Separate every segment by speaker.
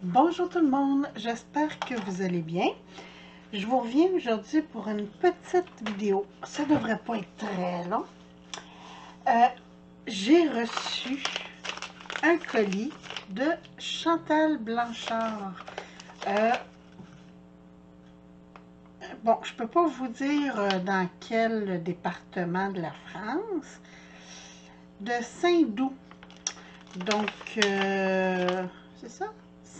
Speaker 1: Bonjour tout le monde, j'espère que vous allez bien. Je vous reviens aujourd'hui pour une petite vidéo. Ça devrait pas être très long. J'ai reçu un colis de Chantal Blanchard. Bon, je peux pas vous dire dans quel département de la France. De Saint-Doux. Donc, c'est ça?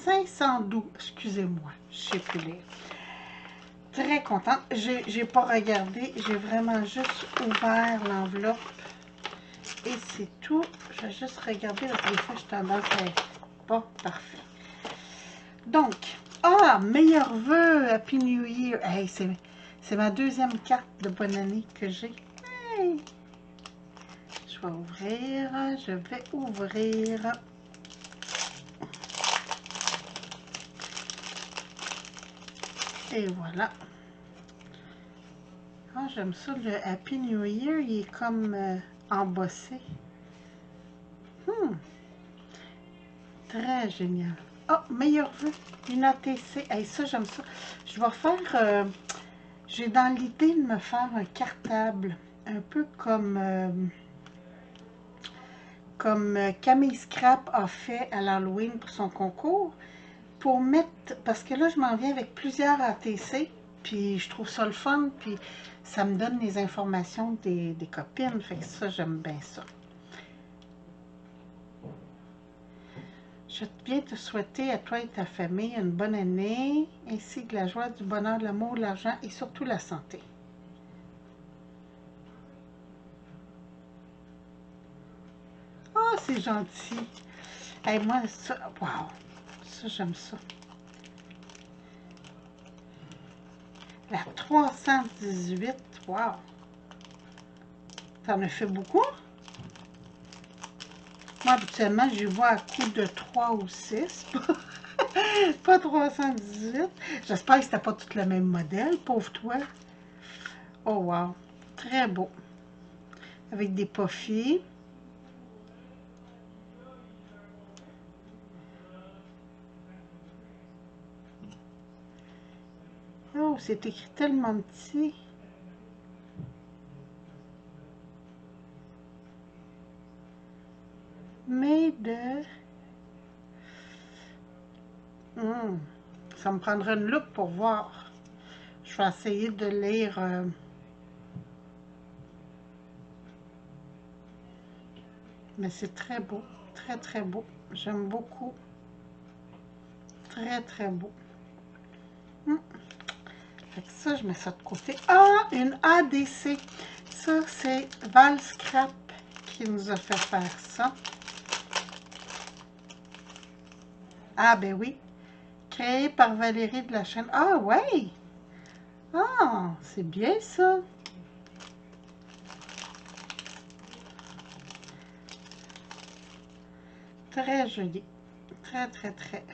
Speaker 1: 512, excusez-moi, je sais plus lire. Très contente. J'ai pas regardé, j'ai vraiment juste ouvert l'enveloppe et c'est tout. Je vais juste regarder parce que des fois je tendance à être pas parfait. Donc, meilleurs vœux, Happy New Year. Hey, c'est ma deuxième carte de bonne année que j'ai. Hey. Je vais ouvrir. Et voilà. Ah, j'aime ça, le Happy New Year, il est comme embossé. Très génial. Oh, meilleur vœu, une ATC. Hey, ça, j'aime ça. Je vais faire, j'ai dans l'idée de me faire un cartable, un peu comme Camille Scrap a fait à l'Halloween pour son concours. Pour mettre, parce que là, je m'en viens avec plusieurs ATC, puis je trouve ça le fun, puis ça me donne les informations des copines. Fait que ça, j'aime bien ça. Je viens te souhaiter à toi et ta famille une bonne année, ainsi que la joie, du bonheur, de l'amour, de l'argent et surtout la santé. Oh, c'est gentil. Hey, moi, ça, wow, ça, j'aime ça. La 318, wow. T'en as fait beaucoup? Moi, habituellement, je vois à coup de 3 ou 6. Pas 318. J'espère que c'était pas tout le même modèle, pauvre toi. Oh, wow. Très beau. Avec des puffy. Oh, c'est écrit tellement petit. Mais de... ça me prendrait une loupe pour voir. Je vais essayer de lire... mais c'est très beau. Très, très beau. J'aime beaucoup. Très, très beau. Fait que ça, je mets ça de côté. Ah, une ADC. Ça, c'est Val Scrap qui nous a fait faire ça. Ah, ben oui. Créé par Valérie de la chaîne. Ah, ouais. Ah, c'est bien ça. Très joli. Très, très, très.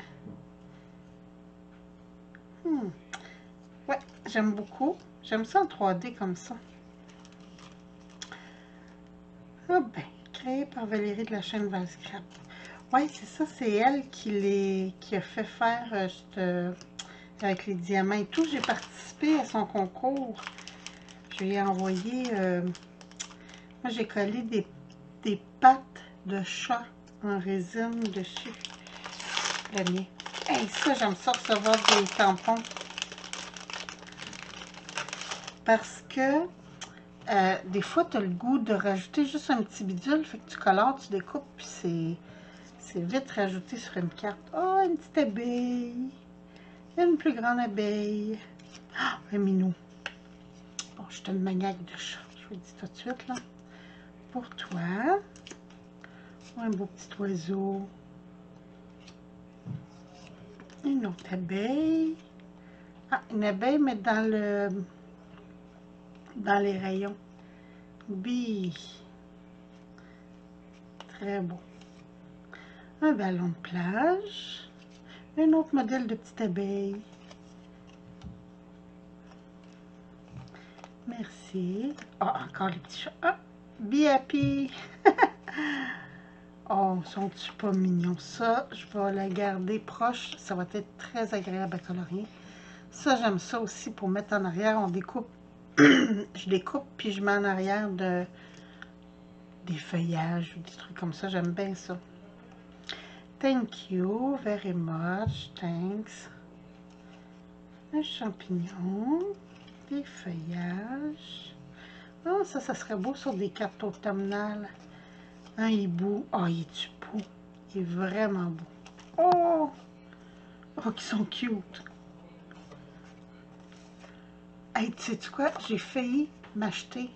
Speaker 1: Ouais, j'aime beaucoup. J'aime ça en 3D comme ça. Ah ben, créé par Valérie de la chaîne Valscrap. Oui, c'est ça, c'est elle qui a fait faire avec les diamants et tout. J'ai participé à son concours. Je lui ai envoyé... moi, j'ai collé des pattes de chat en résine dessus. Le mien. Hey, ça, j'aime ça recevoir des tampons. Parce que des fois, tu as le goût de rajouter juste un petit bidule. Fait que tu colores, tu découpes, puis c'est vite rajouté sur une carte. Oh, une petite abeille. Une plus grande abeille. Ah, un minou. Bon, je suis une maniaque de chat. Je vous le dis tout de suite, là. Pour toi. Un beau petit oiseau. Une autre abeille. Ah, une abeille, mais dans les rayons. Bille. Très beau. Un ballon de plage. Un autre modèle de petite abeille. Merci. Ah, encore les petits chats. Ah, Be Happy. Oh, sont-ils pas mignons? Ça, je vais la garder proche. Ça va être très agréable à colorier. Ça, j'aime ça aussi pour mettre en arrière. On découpe. Je découpe, puis je mets en arrière des feuillages ou des trucs comme ça. J'aime bien ça. Thank you very much. Thanks. Un champignon. Des feuillages. Oh, ça serait beau sur des cartes automnales. Un hibou. Oh, il est beau. Il est vraiment beau. Oh! Oh, qu'ils sont cute. Hey, tu sais quoi? J'ai failli m'acheter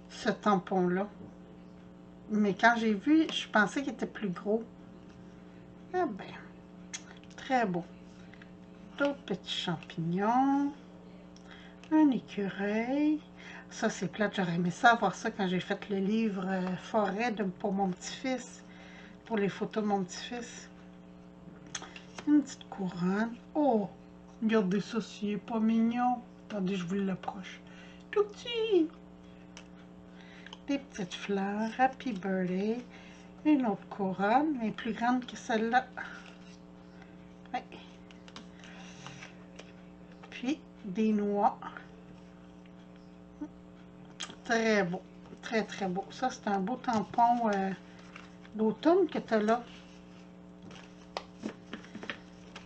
Speaker 1: ce tampon-là. Mais quand j'ai vu, je pensais qu'il était plus gros. Ah ben, très beau. D'autres petits champignons. Un écureuil. Ça, c'est plate. J'aurais aimé ça, voir ça quand j'ai fait le livre forêt pour mon petit-fils. Pour les photos de mon petit-fils. Une petite couronne. Oh, regardez ça, s'il est pas mignon. Attendez, je vous l'approche. Tout petit. Des petites fleurs. Happy birthday. Une autre couronne, mais plus grande que celle-là. Ouais. Puis, des noix. Très beau. Très, très beau. Ça, c'est un beau tampon d'automne que tu as là.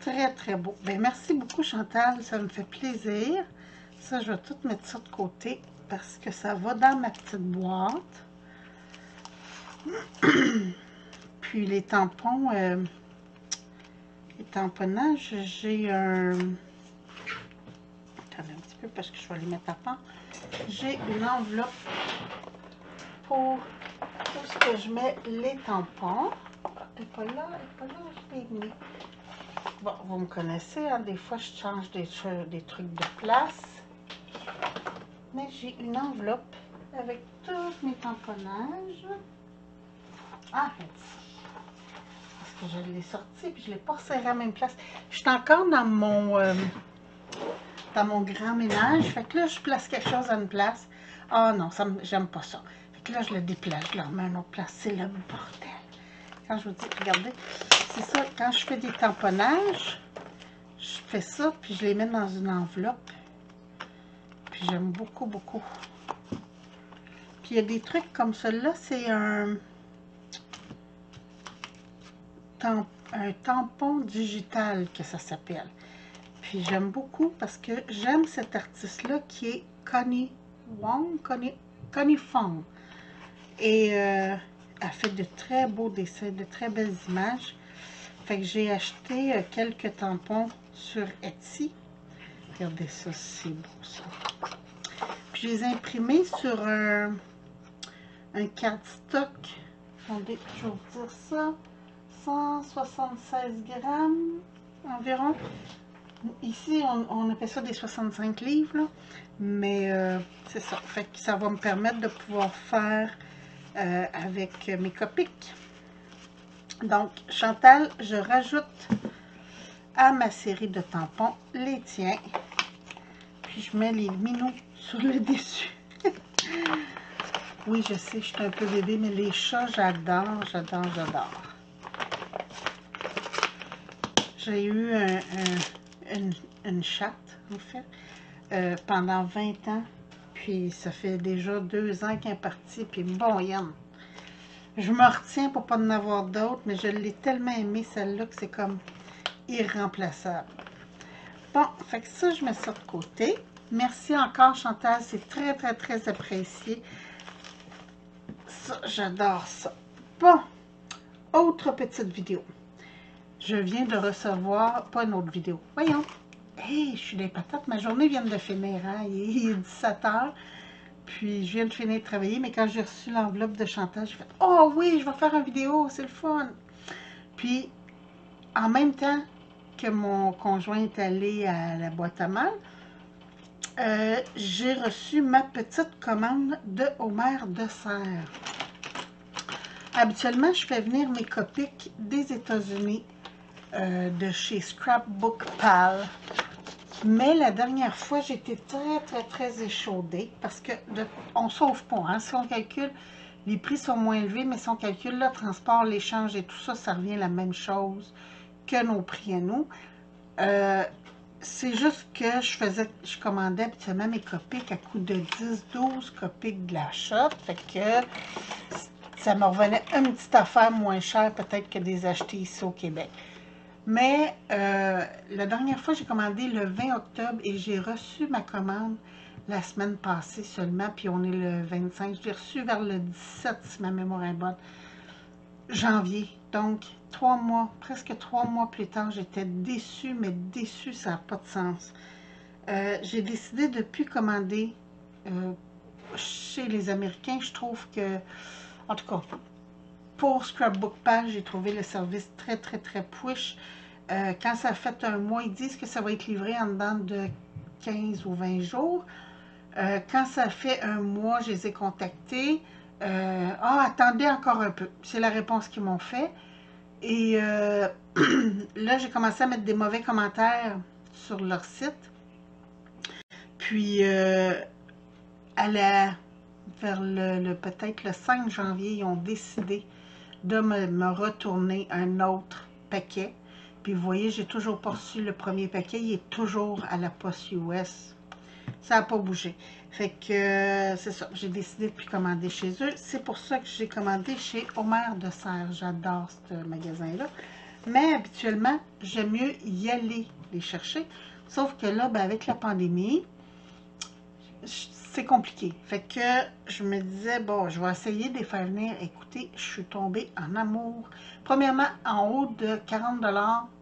Speaker 1: Très, très beau. Bien, merci beaucoup, Chantal. Ça me fait plaisir. Ça, je vais tout mettre ça de côté parce que ça va dans ma petite boîte. Puis, les tampons, les tamponnages, j'ai un... Attendez un petit peu parce que je vais les mettre à part. J'ai une enveloppe pour tout ce que je mets les tampons. Elle n'est pas là, je l'ai mis. Bon, vous me connaissez, hein, des fois je change des trucs de place. Mais j'ai une enveloppe avec tous mes tamponnages. Ah, parce que je l'ai sorti puis je ne l'ai pas serré à la même place. Je suis encore dans mon grand ménage. Fait que là, je place quelque chose à une place. Ah non, j'aime pas ça. Fait que là, je le déplace, je le remets à une autre place. C'est le bordel. Quand je vous dis, regardez, c'est ça, quand je fais des tamponnages, je fais ça, puis je les mets dans une enveloppe. Puis j'aime beaucoup, beaucoup. Puis il y a des trucs comme celui-là, c'est un tampon digital que ça s'appelle. Puis j'aime beaucoup parce que j'aime cet artiste-là qui est Connie Fong. Et elle fait de très beaux dessins, de très belles images. Fait que j'ai acheté quelques tampons sur Etsy. Regardez ça, c'est beau ça. Puis je les ai imprimés sur un cardstock. Attendez, je vais vous dire ça. 176 grammes environ. Ici, on appelle ça des 65 livres, là. Mais c'est ça. Fait que ça va me permettre de pouvoir faire avec mes copics. Donc, Chantal, je rajoute à ma série de tampons les tiens. Puis je mets les minous sur le dessus. Oui, je sais, je suis un peu bébé, mais les chats, j'adore, j'adore, j'adore. J'ai eu une chatte, en fait, pendant 20 ans. Puis ça fait déjà 2 ans qu'elle est partie. Puis bon, Yann, je me retiens pour pas en avoir d'autres, mais je l'ai tellement aimée, celle-là, que c'est comme irremplaçable. Bon, fait que ça, je mets ça de côté. Merci encore, Chantal, c'est très, très, très apprécié. Ça, j'adore ça. Bon, autre petite vidéo. Je viens de recevoir, pas une autre vidéo, voyons. Hey, je suis des patates, ma journée vient de finir, hein? Il est 17 h. Puis, je viens de finir de travailler, mais quand j'ai reçu l'enveloppe de Chantal, j'ai fait « Oh oui, je vais faire une vidéo, c'est le fun! » Puis, en même temps que mon conjoint est allé à la boîte à mal, j'ai reçu ma petite commande de Homer de Serre. Habituellement, je fais venir mes copics des États-Unis, de chez Scrapbook Pal. Mais la dernière fois, j'étais très, très, très échaudée parce que on ne sauve pas. Hein, si on calcule Les prix sont moins élevés, mais si on calcule le transport, l'échange et tout ça, ça revient à la même chose que nos prix à nous. C'est juste que je commandais habituellement mes copiques à coût de 10-12 copiques de l'achat. Fait que ça me revenait une petite affaire moins chère peut-être que des acheter ici au Québec. Mais la dernière fois, j'ai commandé le 20 octobre et j'ai reçu ma commande la semaine passée seulement, puis on est le 25. Je l'ai reçu vers le 17, si ma mémoire est bonne, janvier. Donc, 3 mois, presque 3 mois plus tard, j'étais déçue, mais déçue, ça n'a pas de sens. J'ai décidé de ne plus commander chez les Américains. Je trouve que, en tout cas, pour Scrapbook Pal, j'ai trouvé le service très, très, très push. Quand ça fait un mois, ils disent que ça va être livré en dedans de 15 ou 20 jours. Quand ça fait un mois, je les ai contactés. Attendez encore un peu. C'est la réponse qu'ils m'ont fait. Et là, j'ai commencé à mettre des mauvais commentaires sur leur site. Puis, vers peut-être le 5 janvier, ils ont décidé de me retourner un autre paquet. Puis vous voyez, j'ai toujours pas reçu le premier paquet. Il est toujours à la poste US. Ça n'a pas bougé. Fait que c'est ça. J'ai décidé de plus commander chez eux. C'est pour ça que j'ai commandé chez Omer de Serre. J'adore ce magasin-là. Mais habituellement, j'aime mieux y aller les chercher. Sauf que là, ben, avec la pandémie, c'est compliqué. Fait que je me disais, bon, je vais essayer de les faire venir. Écoutez, je suis tombée en amour. Premièrement, en haut de 40 $,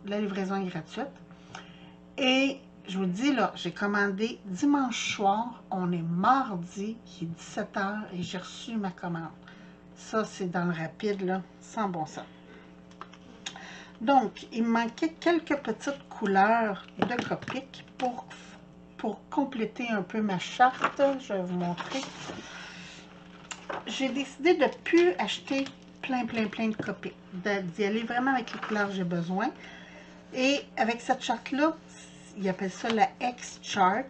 Speaker 1: la livraison est gratuite. Et je vous dis, là, j'ai commandé dimanche soir. On est mardi, il est 17 h et j'ai reçu ma commande. Ça, c'est dans le rapide, là, sans bon sens. Donc, il me manquait quelques petites couleurs de Copic pour compléter un peu ma charte. Je vais vous montrer. J'ai décidé de ne plus acheter plein de Copic, d'y aller vraiment avec les couleurs que j'ai besoin. Et avec cette charte-là, ils appellent ça la X-Chart.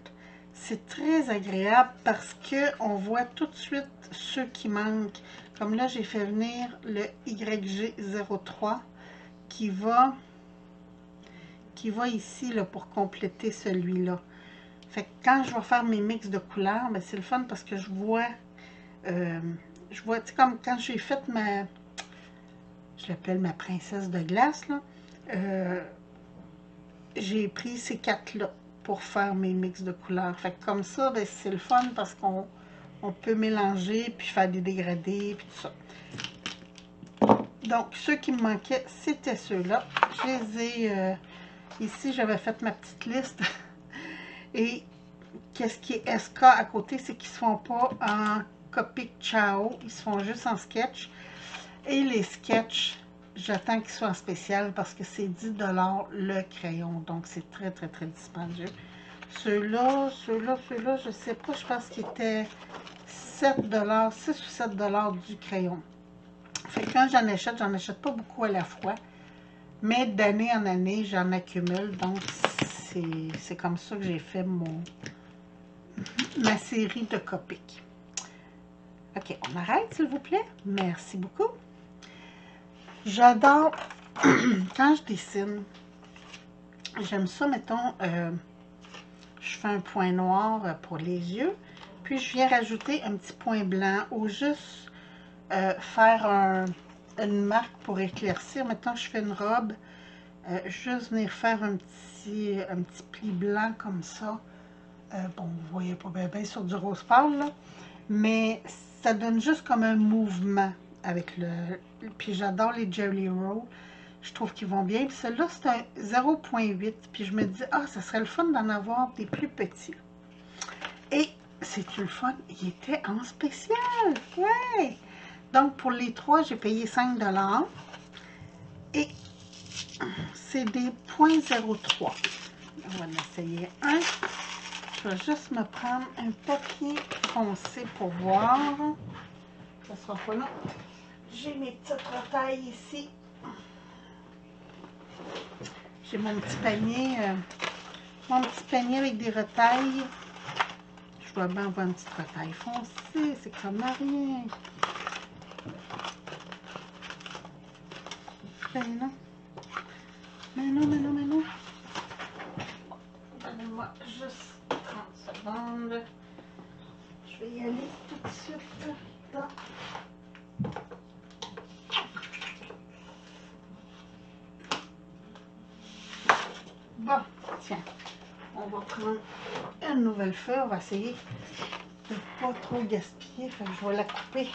Speaker 1: C'est très agréable parce qu'on voit tout de suite ceux qui manquent. Comme là, j'ai fait venir le YG03 qui va ici là, pour compléter celui-là. Fait que quand je vais faire mes mix de couleurs, ben c'est le fun parce que je vois, tu sais, comme quand j'ai fait je l'appelle ma princesse de glace, là, j'ai pris ces quatre-là pour faire mes mix de couleurs. Fait que comme ça, ben, c'est le fun parce qu'on peut mélanger, puis faire des dégradés, puis tout ça. Donc, ceux qui me manquaient, c'était ceux-là. Je les ai... ici, j'avais fait ma petite liste. Et qu'est-ce qui est SK à côté, c'est qu'ils ne se font pas en Copic Ciao. Ils se font juste en sketch. Et les sketchs, j'attends qu'ils soient en spécial parce que c'est 10 $ le crayon. Donc, c'est très, très, très dispendieux. Ceux-là, je ne sais pas, je pense qu'ils étaient 7 $, 6 ou 7 $ du crayon. Fait que quand j'en achète pas beaucoup à la fois. Mais d'année en année, j'en accumule. Donc, c'est comme ça que j'ai fait ma série de Copic. OK, on arrête, s'il vous plaît. Merci beaucoup. J'adore, quand je dessine, j'aime ça, mettons, je fais un point noir pour les yeux, puis je viens rajouter un petit point blanc ou juste faire une marque pour éclaircir. Mettons, je fais une robe, juste venir faire un petit pli blanc comme ça. Bon, vous voyez pas bien sur du rose pâle, là, mais ça donne juste comme un mouvement avec puis j'adore les Jelly Roll. Je trouve qu'ils vont bien. Puis celui-là, c'est un 0.8. Puis je me dis, ça serait le fun d'en avoir des plus petits. Et c'est le fun, il était en spécial. Ouais! Donc, pour les trois, j'ai payé 5 $. Et c'est des 0.03. On va en essayer un. Je vais juste me prendre un papier foncé pour voir. Ça sera pas long. J'ai mes petites retailles ici. J'ai mon petit panier avec des retailles. Je dois bien avoir une petite retaille foncée, c'est comme rien. Ben non. Mais non, mais non, mais non. Donnez-moi juste 30 secondes. Je vais y aller tout de suite. Là. Bon, tiens. On va prendre une nouvelle feuille. On va essayer de ne pas trop gaspiller. Fait que je vais la couper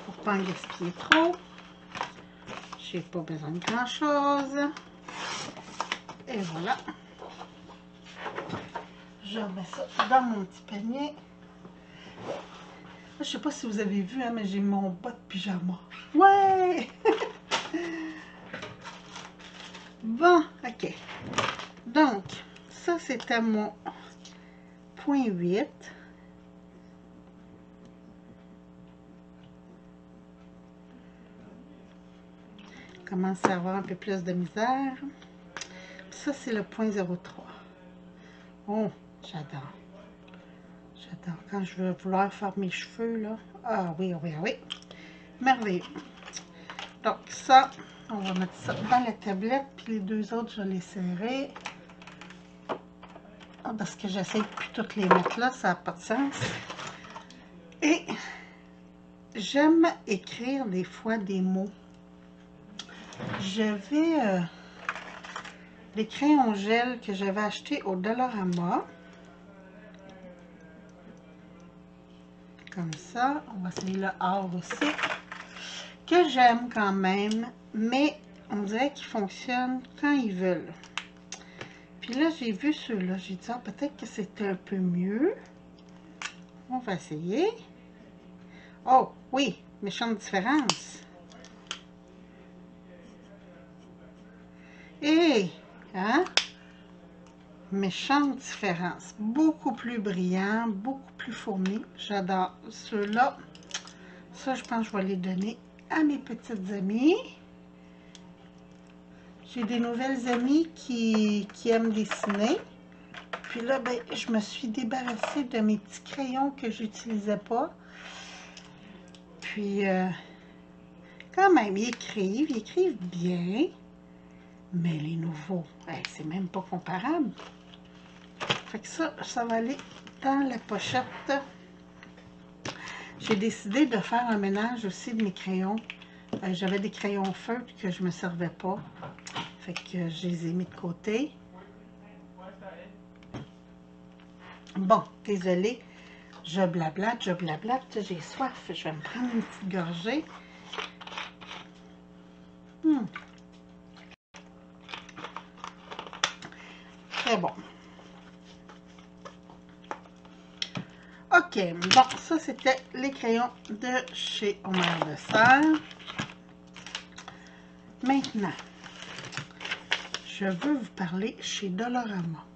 Speaker 1: pour ne pas en gaspiller trop. J'ai pas besoin de grand chose. Et voilà. Je remets ça dans mon petit panier. Je sais pas si vous avez vu, hein, mais j'ai mon bas de pyjama. Ouais! Bon, ok. Donc, ça c'était mon point 8. Commence à avoir un peu plus de misère. Ça, c'est le point 03. Oh, j'adore. J'adore. Quand je vais vouloir faire mes cheveux, là. Ah oui, oui, oui. Merveilleux. Donc, ça, on va mettre ça dans la tablette. Puis les deux autres, je vais les serrer. Parce que j'essaie de plus toutes les mettre là. Ça n'a pas de sens. Et j'aime écrire des fois des mots. Je vais... les crayons gel que j'avais achetés au Dollarama. Comme ça. On va essayer le or aussi. Que j'aime quand même. Mais on dirait qu'ils fonctionnent quand ils veulent. Puis là, j'ai vu ceux-là. J'ai dit, ah, peut-être que c'était un peu mieux. On va essayer. Oh, oui. Méchante différence. Et, hein? Méchante différence. Beaucoup plus brillant, beaucoup plus fourni. J'adore ceux-là. Ça, je pense que je vais les donner à mes petites amies. J'ai des nouvelles amies qui aiment dessiner. Puis là, ben, je me suis débarrassée de mes petits crayons que j'utilisais pas. Puis, quand même, ils écrivent bien. Mais les nouveaux, hey, c'est même pas comparable. Fait que ça va aller dans la pochette. J'ai décidé de faire un ménage aussi de mes crayons. J'avais des crayons feutres que je me servais pas. Fait que je les ai mis de côté. Bon, désolée. Je blablate. J'ai soif. Je vais me prendre une petite gorgée. Très bon. Ok, bon, ça c'était les crayons de chez Omer de Serre. Maintenant, je veux vous parler chez Dollarama.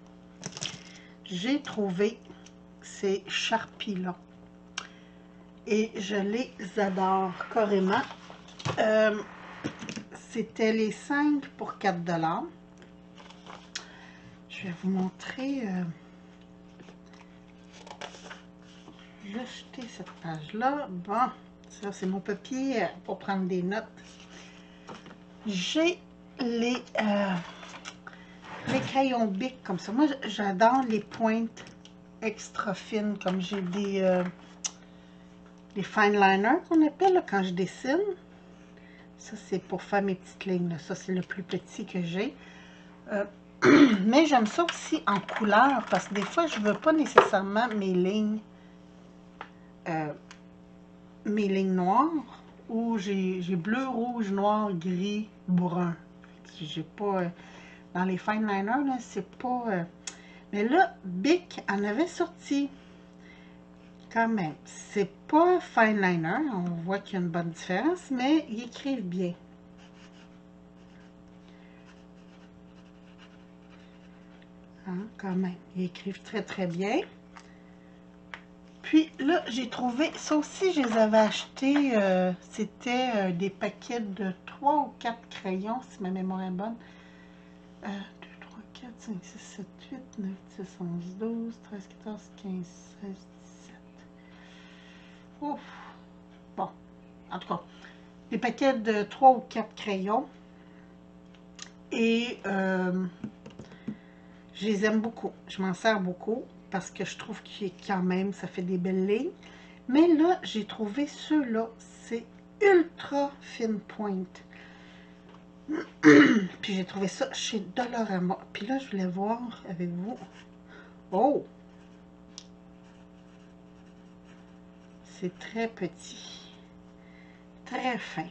Speaker 1: J'ai trouvé ces Sharpies-là et je les adore carrément. C'était les 5 pour 4 $. Je vais vous montrer... je vais jeter cette page-là. Bon, ça c'est mon papier pour prendre des notes. J'ai les crayons Bic comme ça. Moi, j'adore les pointes extra fines, comme j'ai des fine liners qu'on appelle là, quand je dessine. Ça, c'est pour faire mes petites lignes. Là. Ça, c'est le plus petit que j'ai. Mais j'aime ça aussi en couleur, parce que des fois, je ne veux pas nécessairement mes lignes noires, où j'ai bleu, rouge, noir, gris, brun. J'ai pas... dans les fine liners, là, c'est pas... mais là, Bic en avait sorti. Quand même, c'est pas fine liner. On voit qu'il y a une bonne différence, mais ils écrivent bien. Hein, quand même, ils écrivent très très bien. Puis là, j'ai trouvé, ça aussi, je les avais achetés, c'était des paquets de 3 ou 4 crayons, si ma mémoire est bonne. 2, 3, 4, 5, 6, 7, 8, 9, 10, 11, 12, 13, 14, 15, 16, 17. Ouf! Bon, en tout cas, des paquets de 3 ou 4 crayons. Et je les aime beaucoup. Je m'en sers beaucoup parce que je trouve que quand même, ça fait des belles lignes. Mais là, j'ai trouvé ceux-là. C'est ultra fine pointe. Puis j'ai trouvé ça chez Dollarama. Puis là, je voulais voir avec vous. Oh! C'est très petit. Très fin.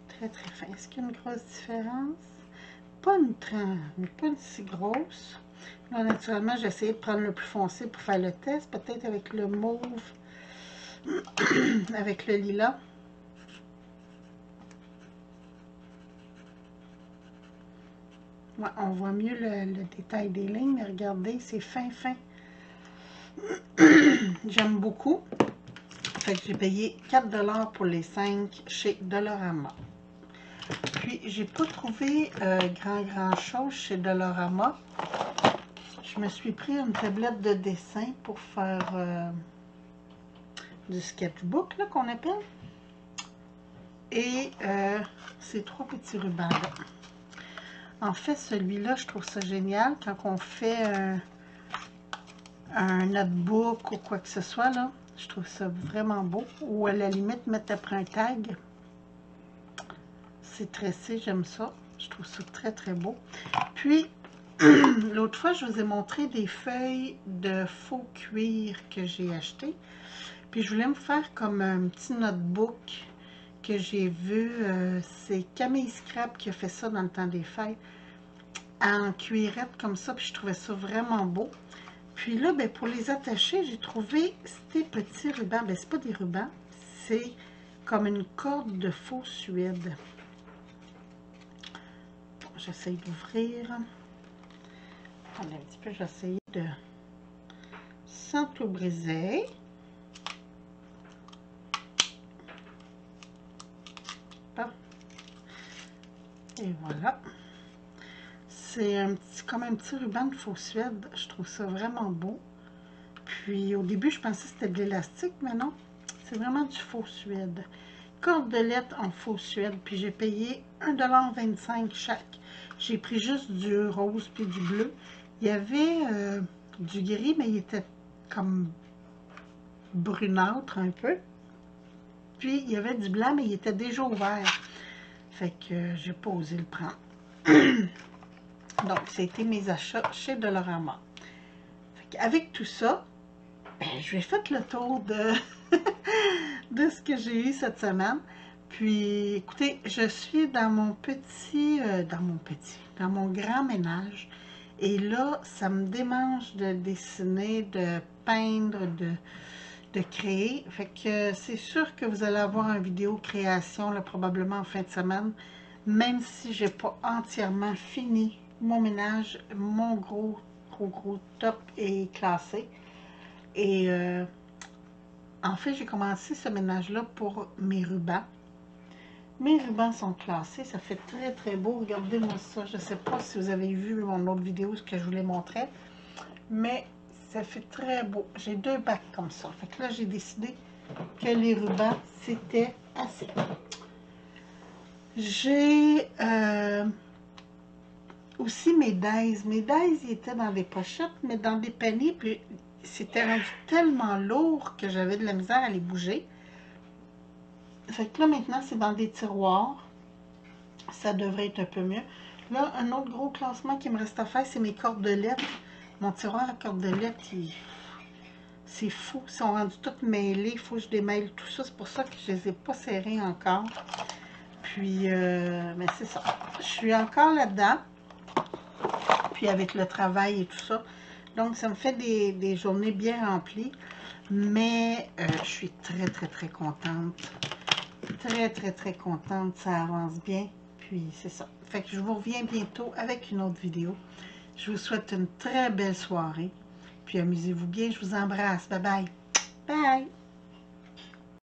Speaker 1: Très, très fin. Est-ce qu'il y a une grosse différence? Pas une si grosse. Là, naturellement, j'ai essayé de prendre le plus foncé pour faire le test. Peut-être avec le mauve, avec le lilas. Ouais, on voit mieux le détail des lignes, mais regardez, c'est fin, fin. J'aime beaucoup. Fait que j'ai payé 4 $ pour les 5 chez Dollarama. Puis, j'ai pas trouvé grand chose chez Dollarama. Je me suis pris une tablette de dessin pour faire du sketchbook, là, qu'on appelle. Et ces 3 petits rubans là. En fait, celui-là, je trouve ça génial quand on fait un notebook ou quoi que ce soit, là. Je trouve ça vraiment beau. Ou à la limite, mettre après un tag. C'est tressé, j'aime ça. Je trouve ça très, très beau. Puis, l'autre fois, je vous ai montré des feuilles de faux cuir que j'ai acheté. Puis, je voulais me faire comme un petit notebook que j'ai vu. C'est Camille Scrap qui a fait ça dans le temps des fêtes. En cuirette comme ça. Puis, je trouvais ça vraiment beau. Puis là, ben, pour les attacher, j'ai trouvé ces petits rubans. Ben, c'est pas des rubans. C'est comme une corde de faux suède. J'essaye d'ouvrir. Attendez un petit peu, j'essaye de... sans tout briser. Bon. Et voilà. C'est comme un petit ruban de faux suède. Je trouve ça vraiment beau. Puis au début, je pensais que c'était de l'élastique, mais non. C'est vraiment du faux suède. Cordelette en faux suède. Puis j'ai payé 1,25 $ chaque. J'ai pris juste du rose puis du bleu. Il y avait du gris, mais il était comme brunâtre un peu. Puis il y avait du blanc, mais il était déjà ouvert. Fait que j'ai pas osé le prendre. Donc, c'était mes achats chez Dollarama. Avec tout ça, ben, je vais faire le tour de, de ce que j'ai eu cette semaine. Puis, écoutez, je suis dans mon dans mon grand ménage. Et là, ça me démange de dessiner, de peindre, de créer. Fait que c'est sûr que vous allez avoir une vidéo création, là, probablement en fin de semaine. Même si j'ai pas entièrement fini mon ménage, mon gros top est classé. Et en fait, j'ai commencé ce ménage-là pour mes rubans. Mes rubans sont classés, ça fait très très beau. Regardez-moi ça, je ne sais pas si vous avez vu mon autre vidéo, ce que je vous l'ai montré. Mais ça fait très beau. J'ai 2 bacs comme ça. Fait que là, j'ai décidé que les rubans, c'était assez. J'ai aussi mes days. Mes days, ils étaient dans des pochettes, mais dans des paniers. Puis c'était rendu tellement lourd que j'avais de la misère à les bouger. Fait que là, maintenant, c'est dans des tiroirs. Ça devrait être un peu mieux. Là, un autre gros classement qui me reste à faire, c'est mes cordelettes. Mon tiroir à cordelettes, c'est fou. Ils sont rendus toutes mêlés. Il faut que je démêle tout ça. C'est pour ça que je ne les ai pas serrés encore. Puis, mais c'est ça. Je suis encore là-dedans. Puis avec le travail et tout ça. Donc, ça me fait des journées bien remplies. Mais je suis très, très, très contente. Très, très, très contente. Ça avance bien. Puis, c'est ça. Fait que je vous reviens bientôt avec une autre vidéo. Je vous souhaite une très belle soirée. Puis, amusez-vous bien. Je vous embrasse. Bye bye. Bye.